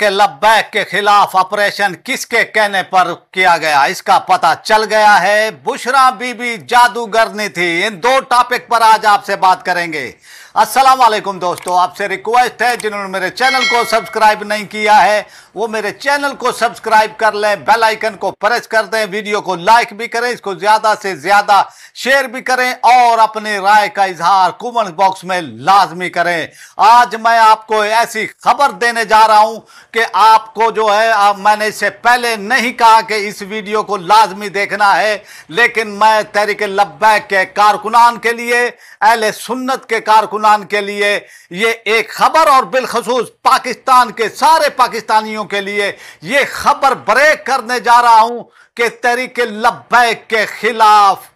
के लब्बैक के खिलाफ ऑपरेशन किसके कहने पर किया गया, इसका पता चल गया है। बुशरा बीबी जादूगरनी थी। इन दो टॉपिक पर आज आपसे बात करेंगे। अस्सलाम वालेकुम दोस्तों, आपसे रिक्वेस्ट है जिन्होंने मेरे चैनल को सब्सक्राइब नहीं किया है वो मेरे चैनल को सब्सक्राइब कर लें, बेल आइकन को प्रेस कर दें, वीडियो को लाइक भी करें, इसको ज्यादा से ज्यादा शेयर भी करें और अपनी राय का इजहार कमेंट बॉक्स में लाजमी करें। आज मैं आपको ऐसी खबर देने जा रहा हूं कि आपको जो है, मैंने इससे पहले नहीं कहा कि इस वीडियो को लाजमी देखना है, लेकिन मैं तहरीक लब्बैक के कारकुनान के लिए, अहले सुन्नत के कारकुनान के लिए ये एक खबर और बिलखसूस पाकिस्तान के सारे पाकिस्तानियों के लिए ये खबर ब्रेक करने जा रहा हूं कि तहरीक लब्बैक के खिलाफ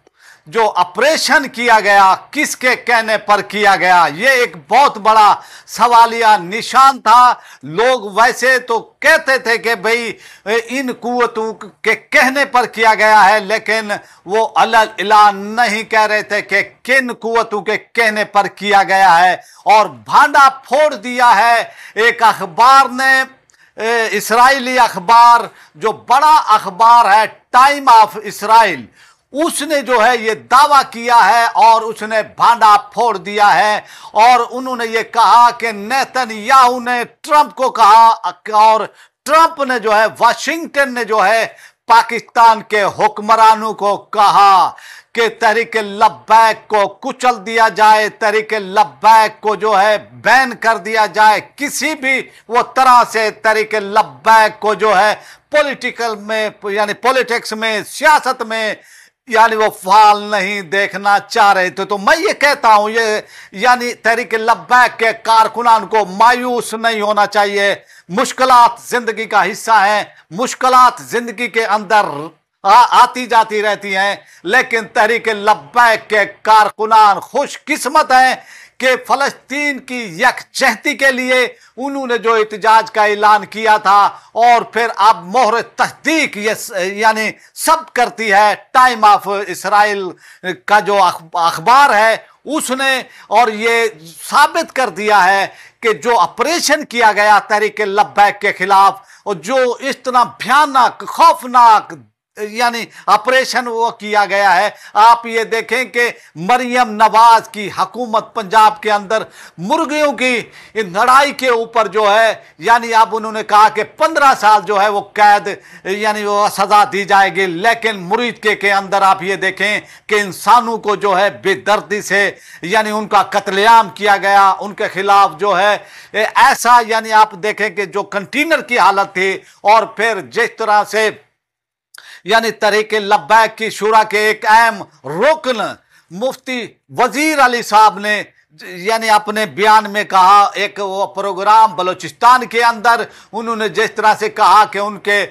जो ऑपरेशन किया गया किसके कहने पर किया गया, ये एक बहुत बड़ा सवालिया निशान था। लोग वैसे तो कहते थे कि भाई इन कुव्वतों के कहने पर किया गया है, लेकिन वो अलग ऐलान नहीं कह रहे थे कि किन कुव्वतों के कहने पर किया गया है। और भांडा फोड़ दिया है एक अखबार ने, इस्राइली अखबार जो बड़ा अखबार है टाइम ऑफ इसराइल, उसने जो है ये दावा किया है और उसने भांडा फोड़ दिया है। और उन्होंने ये कहा कि नेतन्याहू ने ट्रंप को कहा और ट्रंप ने जो है, वाशिंगटन ने जो है पाकिस्तान के हुक्मरानों को कहा कि तहरीक लब्बैक को कुचल दिया जाए, तहरीक लब्बैक को जो है बैन कर दिया जाए, किसी भी वो तरह से तहरीक लब्बैक को जो है पॉलिटिकल में यानी पॉलिटिक्स में, सियासत में यानी वो फाल नहीं देखना चाह रहे थे। तो मैं ये कहता हूं, ये यानी तहरीक लब्बैक के कारकुनान को मायूस नहीं होना चाहिए। मुश्किलात जिंदगी का हिस्सा है, मुश्किलात जिंदगी के अंदर आती जाती रहती हैं, लेकिन तहरीक लब्बैक के कारकुनान खुशकिस्मत हैं कि फलस्तीन की यकजहती के लिए उन्होंने जो एहतजाज का ऐलान किया था और फिर अब मोहर तस्दीक ये यानी सब करती है टाइम ऑफ इसराइल का जो अखबार है उसने, और ये साबित कर दिया है कि जो ऑपरेशन किया गया तहरीक लब्बैक के खिलाफ और जो इस तरह भयानक खौफनाक यानी ऑपरेशन वो किया गया है। आप ये देखें कि मरियम नवाज की हुकूमत पंजाब के अंदर मुर्गियों की लड़ाई के ऊपर जो है, यानी अब उन्होंने कहा कि 15 साल जो है वो कैद यानी वो सजा दी जाएगी, लेकिन मुरीद के अंदर आप ये देखें कि इंसानों को जो है बेदर्दी से यानी उनका कत्लेआम किया गया, उनके खिलाफ जो है ऐसा यानी आप देखें कि जो कंटेनर की हालत थी। और फिर जिस तरह से यानी तहरीक लब्बैक की शुरा के एक अहम रुकन मुफ्ती वजीर अली साहब ने यानी अपने बयान में कहा, एक वो प्रोग्राम बलूचिस्तान के अंदर उन्होंने जिस तरह से कहा कि उनके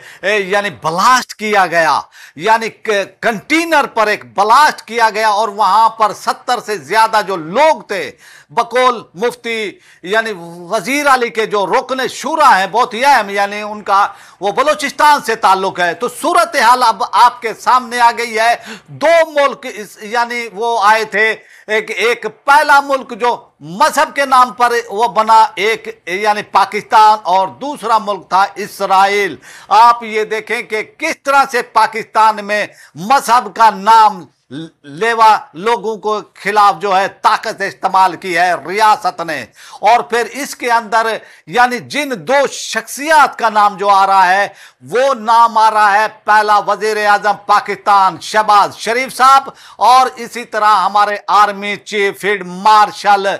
यानी ब्लास्ट किया गया, यानी कंटेनर पर एक ब्लास्ट किया गया और वहां पर 70 से ज्यादा जो लोग थे, बकौल मुफ्ती यानी वजीर अली के जो रुकन शुरा हैं बहुत ही अहम, यानी उनका वो बलूचिस्तान से ताल्लुक है। तो सूरत हाल अब आपके सामने आ गई है। दो मुल्क यानी वो आए थे, एक पहला मुल्क जो मजहब के नाम पर वो बना एक यानी पाकिस्तान, और दूसरा मुल्क था इसराइल। आप ये देखें कि किस तरह से पाकिस्तान में मजहब का नाम लेवा लोगों को खिलाफ जो है ताकत इस्तेमाल की है रियासत ने। और फिर इसके अंदर यानी जिन दो शख्सियत का नाम जो आ रहा है वो नाम आ रहा है, पहला वजीर आजम पाकिस्तान शहबाज शरीफ साहब, और इसी तरह हमारे आर्मी चीफ फील्ड मार्शल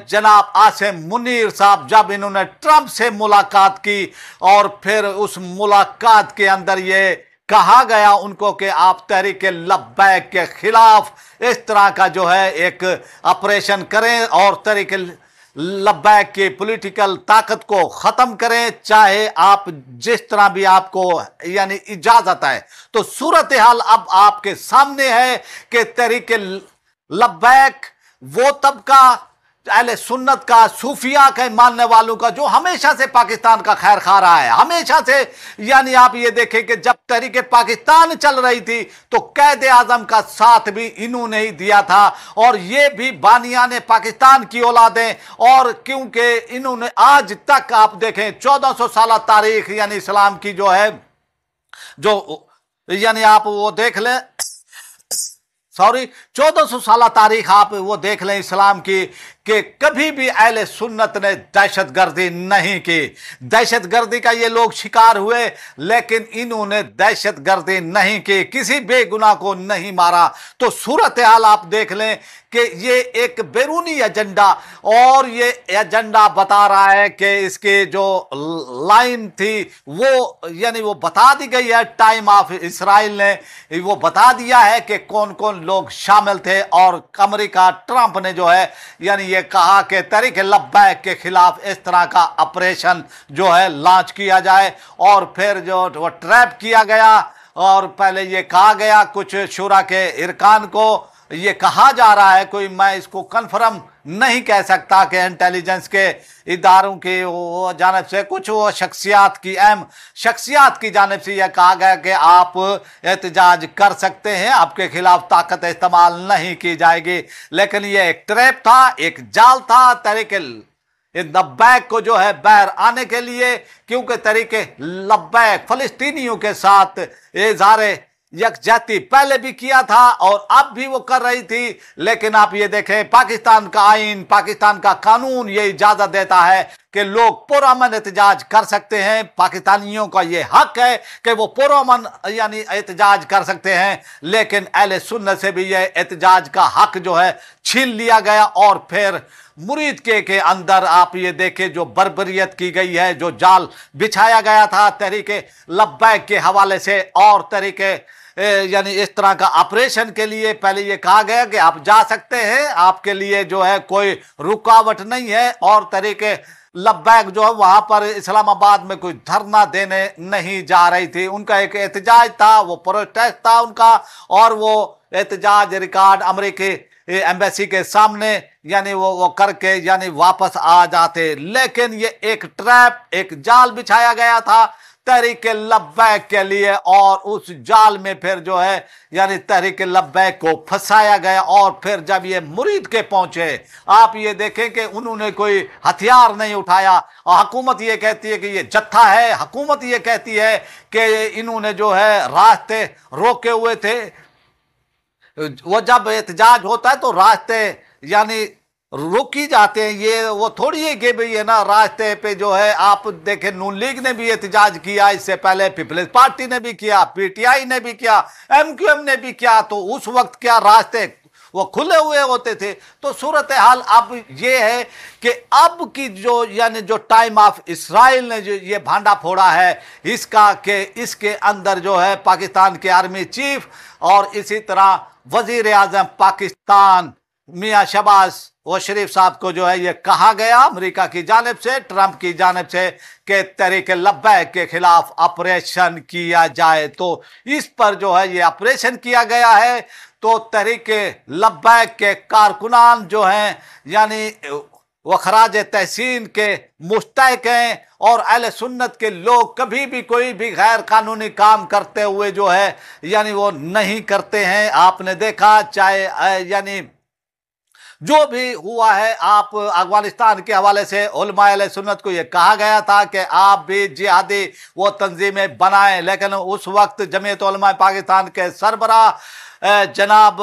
जनाब आसिम मुनीर साहब, जब इन्होंने ट्रंप से मुलाकात की और फिर उस मुलाकात के अंदर ये कहा गया उनको कि आप तहरीक लब्बैक के खिलाफ इस तरह का जो है एक ऑपरेशन करें और तहरीक लब्बैक की पॉलिटिकल ताकत को ख़त्म करें, चाहे आप जिस तरह भी आपको यानी इजाज़त है। तो सूरत हाल अब आपके सामने है कि तहरीक लब्बैक वो तबका अहले सुन्नत का, सूफिया के मानने वालों का जो हमेशा से पाकिस्तान का खैर खा रहा है, हमेशा से, यानी आप ये देखें कि जब तहरीके पाकिस्तान चल रही थी तो कैद आजम का साथ भी इन्होंने ही दिया था, और ये भी बानियाने पाकिस्तान की औलादें। और क्योंकि इन्होंने आज तक आप देखें 1400 साल तारीख यानी इस्लाम की जो है, जो यानी आप वो देख लें, सॉरी 1400 साल तारीख आप वो देख लें इस्लाम की, कि कभी भी अहले सुन्नत ने दहशतगर्दी नहीं की। दहशतगर्दी का ये लोग शिकार हुए, लेकिन इन्होंने दहशतगर्दी नहीं की, किसी बेगुनाह को नहीं मारा। तो सूरत हाल आप देख लें कि ये एक बैरूनी एजेंडा, और ये एजेंडा बता रहा है कि इसके जो लाइन थी वो यानी वो बता दी गई है। टाइम ऑफ इसराइल ने वो बता दिया है कि कौन कौन लोग शामिल थे, और अमेरिका ट्रंप ने जो है यानी ये कहा कि तहरीक लब्बैक के खिलाफ इस तरह का ऑपरेशन जो है लॉन्च किया जाए। और फिर जो वो ट्रैप किया गया, और पहले ये कहा गया कुछ शुरा के इरकान को, ये कहा जा रहा है, कोई मैं इसको कंफर्म नहीं कह सकता कि इंटेलिजेंस के इदारों की वो जानिब से कुछ वो शख्सियात की अहम शख्सियात की जानिब से यह कहा गया कि आप एहतजाज कर सकते हैं, आपके खिलाफ ताकत इस्तेमाल नहीं की जाएगी। लेकिन यह एक ट्रैप था, एक जाल था तहरीके लब्बैक को जो है बाहर आने के लिए, क्योंकि तहरीके लब्बैक फलस्तीनियों के साथ इज़हार यकजहती पहले भी किया था और अब भी वो कर रही थी। लेकिन आप ये देखें, पाकिस्तान का आईन, पाकिस्तान का कानून ये इजाजत देता है कि लोग पुरअमन एहतजाज कर सकते हैं। पाकिस्तानियों का ये हक है कि वो पुरअमन यानी एहतजाज कर सकते हैं, लेकिन अहले सुन्नत से भी ये एहतजाज का हक जो है छीन लिया गया। और फिर मुरीद के अंदर आप ये देखें जो बर्बरियत की गई है, जो जाल बिछाया गया था तहरीके लब्बैक के हवाले से, और तहरीके यानी इस तरह का ऑपरेशन के लिए पहले ये कहा गया कि आप जा सकते हैं, आपके लिए जो है कोई रुकावट नहीं है। और तहरीके लब्बैक जो है वहां पर इस्लामाबाद में कोई धरना देने नहीं जा रही थी, उनका एक एहतजाज था, वो प्रोटेस्ट था उनका, और वो एहतजाज रिकॉर्ड अमेरिकी एम्बेसी के सामने यानी वो करके यानी वापस आ जाते। लेकिन ये एक ट्रैप, एक जाल बिछाया गया था तहरीक लब्बैक के लिए, और उस जाल में फिर जो है यानी तहरीक लब्बैक को फंसाया गया। और फिर जब ये मुरीद के पहुंचे, आप ये देखें कि उन्होंने कोई हथियार नहीं उठाया, और हुकूमत ये कहती है कि ये जत्था है, हुकूमत ये कहती है कि इन्होंने जो है रास्ते रोके हुए थे। वो जब एहतजाज होता है तो रास्ते यानी रोकी जाते हैं, ये वो थोड़ी है कि भाई है ना रास्ते पे जो है आप देखें नून लीग ने भी एहतजाज किया, इससे पहले पीपल्स पार्टी ने भी किया, पीटीआई ने भी किया, एमक्यूएम ने भी किया। तो उस वक्त क्या रास्ते वो खुले हुए होते थे। तो सूरत हाल अब ये है कि अब की जो यानी जो टाइम ऑफ इसराइल ने जो ये भांडा फोड़ा है इसका, कि इसके अंदर जो है पाकिस्तान के आर्मी चीफ और इसी तरह वजीर आजम पाकिस्तान मियाँ शहबाज वो शरीफ साहब को जो है ये कहा गया अमेरिका की जानिब से, ट्रंप की जानिब से, कि तहरीक लब्बैक के खिलाफ ऑपरेशन किया जाए। तो इस पर जो है ये ऑपरेशन किया गया है। तो तहरीक लब्बैक के कारकुनान जो हैं यानी वो खराज तहसीन के मुस्तहक हैं, और अहले सुन्नत के लोग कभी भी कोई भी गैर कानूनी काम करते हुए जो है यानी वो नहीं करते हैं। आपने देखा चाहे यानी जो भी हुआ है, आप अफगानिस्तान के हवाले से उलमा अहले सुन्नत को यह कहा गया था कि आप भी जिहादी वो तंजीमें बनाएं, लेकिन उस वक्त जमीयत उलमा पाकिस्तान के सरबरा जनाब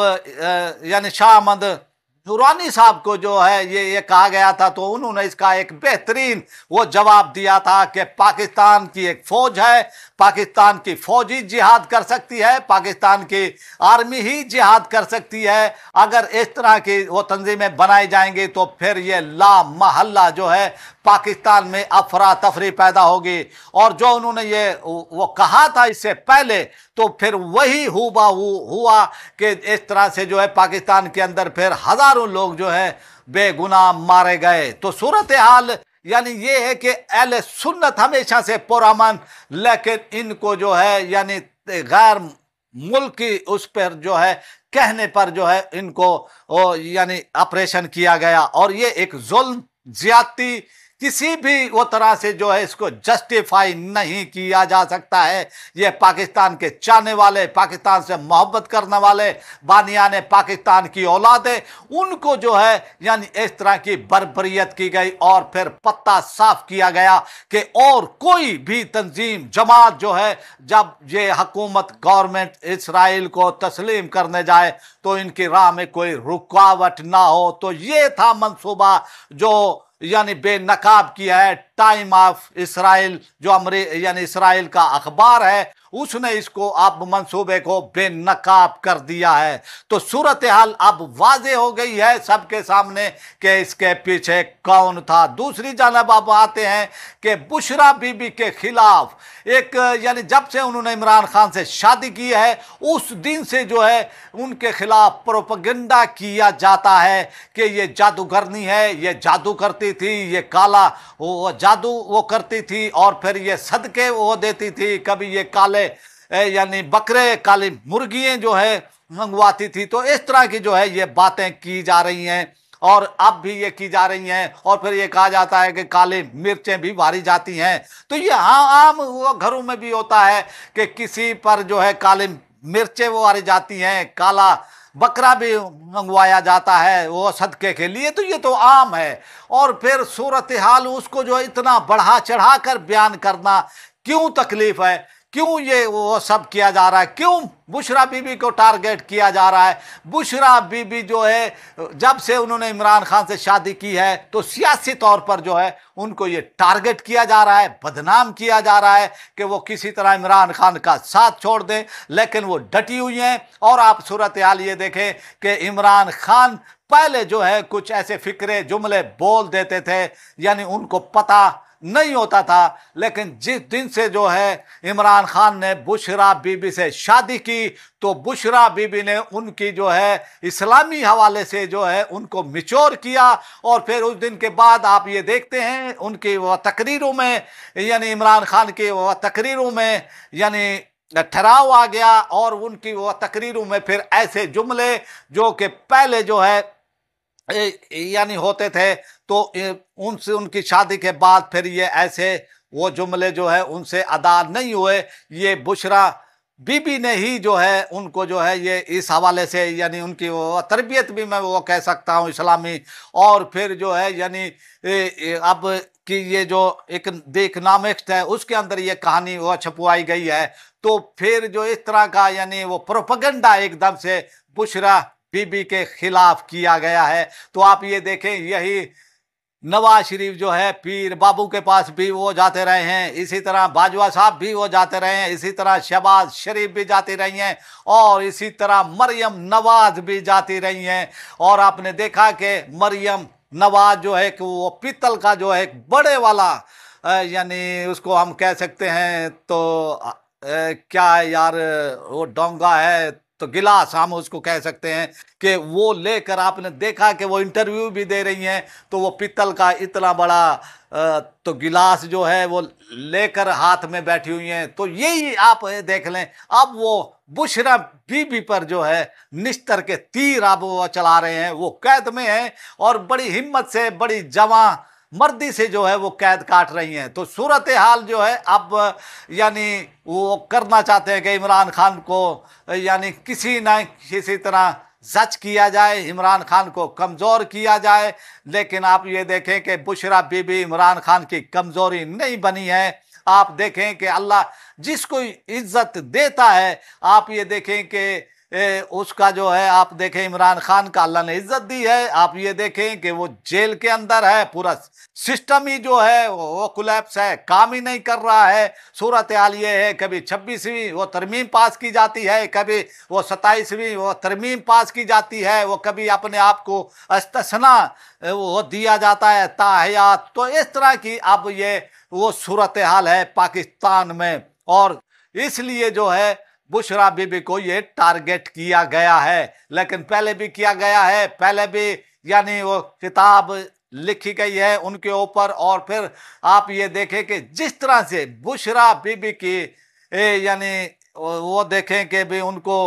यानी शाह अहमद दुरानी साहब को जो है ये कहा गया था, तो उन्होंने इसका एक बेहतरीन वो जवाब दिया था कि पाकिस्तान की एक फौज है, पाकिस्तान की फौज ही जिहाद कर सकती है, पाकिस्तान की आर्मी ही जिहाद कर सकती है। अगर इस तरह की वो तंजीमें बनाई जाएंगी तो फिर ये ला महल्ला जो है पाकिस्तान में अफरा तफरी पैदा होगी। और जो उन्होंने ये वो कहा था इससे पहले, तो फिर वही हुबहू हुआ कि इस तरह से जो है पाकिस्तान के अंदर फिर हजारों लोग जो है बेगुनाह मारे गए। तो सूरत हाल यानी ये है कि अहले सुन्नत हमेशा से पुरअमन, लेकिन इनको जो है यानी गैर मुल्की उस पर जो है कहने पर जो है इनको यानी ऑपरेशन किया गया, और ये एक जुल्म ज्यादती किसी भी वो तरह से जो है इसको जस्टिफाई नहीं किया जा सकता है। ये पाकिस्तान के चाहने वाले, पाकिस्तान से मोहब्बत करने वाले, बानियाने पाकिस्तान की औलाद है, उनको जो है यानी इस तरह की बर्बरियत की गई और फिर पत्ता साफ किया गया कि और कोई भी तंजीम जमात जो है जब ये हुकूमत गवर्नमेंट इसराइल को तस्लीम करने जाए तो इनकी राह में कोई रुकावट ना हो। तो ये था मंसूबा जो यानी बेनकाब किया है। टाइम ऑफ इसराइल जो यानी इसराइल का अखबार है उसने इसको अब मंसूबे को बेनकाब कर दिया है। तो सूरत हाल अब वाजे हो गई है सबके सामने कि इसके पीछे कौन था। दूसरी जानब अब आते हैं कि बुशरा बीबी के खिलाफ एक यानी जब से उन्होंने इमरान खान से शादी की है उस दिन से जो है उनके खिलाफ प्रोपेगेंडा किया जाता है कि ये जादूगरनी है, ये जादू करती थी, ये काला वो जादू वो करती थी और फिर ये सदके वो देती थी, कभी ये काले यानी बकरे, काली मुर्गियां जो है मंगवाती थी। तो इस तरह की जो है ये बातें की जा रही हैं और अब भी ये की जा रही हैं। और फिर ये कहा जाता है कि काली मिर्चें भी मारी जाती हैं। तो ये आम वो घरों में भी होता है कि किसी पर जो है काली मिर्चें वो मारी जाती हैं, काला बकरा भी मंगवाया जाता है वो सदके के लिए। तो ये तो आम है। और फिर सूरत हाल उसको जो इतना बढ़ा चढ़ा कर बयान करना क्यों तकलीफ है, क्यों ये वो सब किया जा रहा है, क्यों बुशरा बीबी को टारगेट किया जा रहा है। बुशरा बीबी जो है जब से उन्होंने इमरान खान से शादी की है तो सियासी तौर पर जो है उनको ये टारगेट किया जा रहा है, बदनाम किया जा रहा है कि वो किसी तरह इमरान खान का साथ छोड़ दें, लेकिन वो डटी हुई हैं। और आप सूरत हाल ये देखें कि इमरान खान पहले जो है कुछ ऐसे फिक्रे जुमले बोल देते थे यानी उनको पता नहीं होता था, लेकिन जिस दिन से जो है इमरान खान ने बुशरा बीबी से शादी की तो बुशरा बीबी ने उनकी जो है इस्लामी हवाले से जो है उनको मिच्योर किया। और फिर उस दिन के बाद आप ये देखते हैं उनकी वह तकरीरों में यानी इमरान खान की वह तकरीरों में यानी ठहराव आ गया और उनकी वह तकरीरों में फिर ऐसे जुमले जो कि पहले जो है यानी होते थे तो उनसे उनकी शादी के बाद फिर ये ऐसे वो जुमले जो है उनसे अदा नहीं हुए। ये बुशरा बीबी ने ही जो है उनको जो है ये इस हवाले से यानी उनकी वो तरबियत भी मैं वो कह सकता हूँ इस्लामी। और फिर जो है यानी अब कि ये जो एक द इकनॉमिक्स है उसके अंदर ये कहानी वो छपवाई गई है। तो फिर जो इस तरह का यानी वो प्रोपेगेंडा एकदम से बुशरा बीबी के खिलाफ किया गया है। तो आप ये देखें यही नवाज शरीफ जो है पीर बाबू के पास भी वो जाते रहे हैं, इसी तरह बाजवा साहब भी वो जाते रहे हैं, इसी तरह शहबाज शरीफ भी जाती रही हैं और इसी तरह मरियम नवाज भी जाती रही हैं। और आपने देखा कि मरियम नवाज जो है कि वो पीतल का जो है बड़े वाला यानी उसको हम कह सकते हैं तो क्या यार वो डोंगा है तो गिलास हम उसको कह सकते हैं कि वो लेकर आपने देखा कि वो इंटरव्यू भी दे रही हैं तो वो पीतल का इतना बड़ा तो गिलास जो है वो लेकर हाथ में बैठी हुई हैं। तो यही आप देख लें अब वो बुशरा बीबी पर जो है निस्तर के तीर अब वो चला रहे हैं। वो कैद में है और बड़ी हिम्मत से बड़ी जवां मर्दी से जो है वो कैद काट रही हैं। तो सूरत हाल जो है अब यानी वो करना चाहते हैं कि इमरान खान को यानी किसी न किसी तरह जज किया जाए, इमरान खान को कमज़ोर किया जाए। लेकिन आप ये देखें कि बुशरा बीबी इमरान खान की कमज़ोरी नहीं बनी है। आप देखें कि अल्लाह जिसको इज्जत देता है, आप ये देखें कि उसका जो है आप देखें इमरान खान का अल्लाह ने इज्जत दी है। आप ये देखें कि वो जेल के अंदर है, पूरा सिस्टम ही जो है वो कोलैप्स है, काम ही नहीं कर रहा है। सूरत हाल ये है कभी 26वीं वो तरमीम पास की जाती है, कभी वो 27वीं वो तरमीम पास की जाती है, वो कभी अपने आप को इस्तिस्ना वो दिया जाता है ताहयात। तो इस तरह की अब ये वो सूरत हाल है पाकिस्तान में और इसलिए जो है बुशरा बीबी को ये टारगेट किया गया है। लेकिन पहले भी किया गया है, पहले भी यानी वो किताब लिखी गई है उनके ऊपर। और फिर आप ये देखें कि जिस तरह से बुशरा बीबी की यानी वो देखें कि भी उनको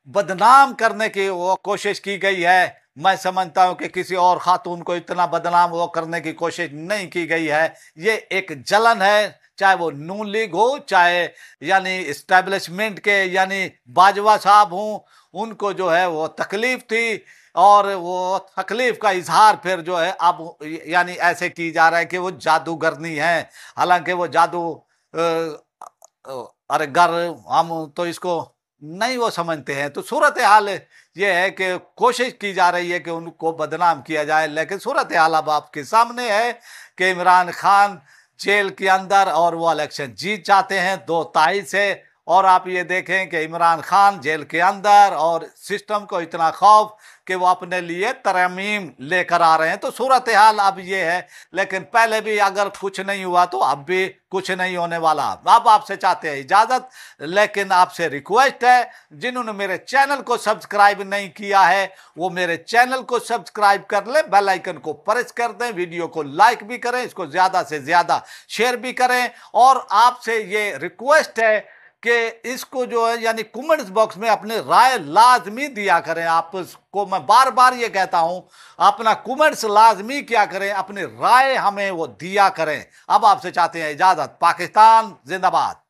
बदनाम करने की वो कोशिश की गई है। मैं समझता हूं कि किसी और खातून को इतना बदनाम वो करने की कोशिश नहीं की गई है। ये एक जलन है, चाहे वो नून लीग हो, चाहे यानी इस्टेब्लिशमेंट के यानी बाजवा साहब हों, उनको जो है वो तकलीफ थी और वो तकलीफ का इजहार फिर जो है अब यानी ऐसे की जा रहा है कि वो जादूगरनी है। हालांकि वो जादू अरे गर हम तो इसको नहीं वो समझते हैं। तो सूरत हाल ये है कि कोशिश की जा रही है कि उनको बदनाम किया जाए, लेकिन सूरत हाल अब आपके सामने है कि इमरान खान जेल के अंदर और वो इलेक्शन जीत जाते हैं 2 तारीख से। और आप ये देखें कि इमरान खान जेल के अंदर और सिस्टम को इतना खौफ कि वो अपने लिए तरमीम लेकर आ रहे हैं। तो सूरत हाल अब ये है, लेकिन पहले भी अगर कुछ नहीं हुआ तो अब भी कुछ नहीं होने वाला। अब आपसे चाहते हैं इजाजत, लेकिन आपसे रिक्वेस्ट है जिन्होंने मेरे चैनल को सब्सक्राइब नहीं किया है वो मेरे चैनल को सब्सक्राइब कर ले, बेल आइकन को प्रेस कर दें, वीडियो को लाइक भी करें, इसको ज्यादा से ज्यादा शेयर भी करें। और आपसे ये रिक्वेस्ट है कि इसको जो है यानी कमेंट्स बॉक्स में अपनी राय लाजमी दिया करें। आपको मैं बार बार ये कहता हूं, अपना कमेंट्स लाजमी क्या करें, अपनी राय हमें वो दिया करें। अब आपसे चाहते हैं इजाजत। पाकिस्तान जिंदाबाद।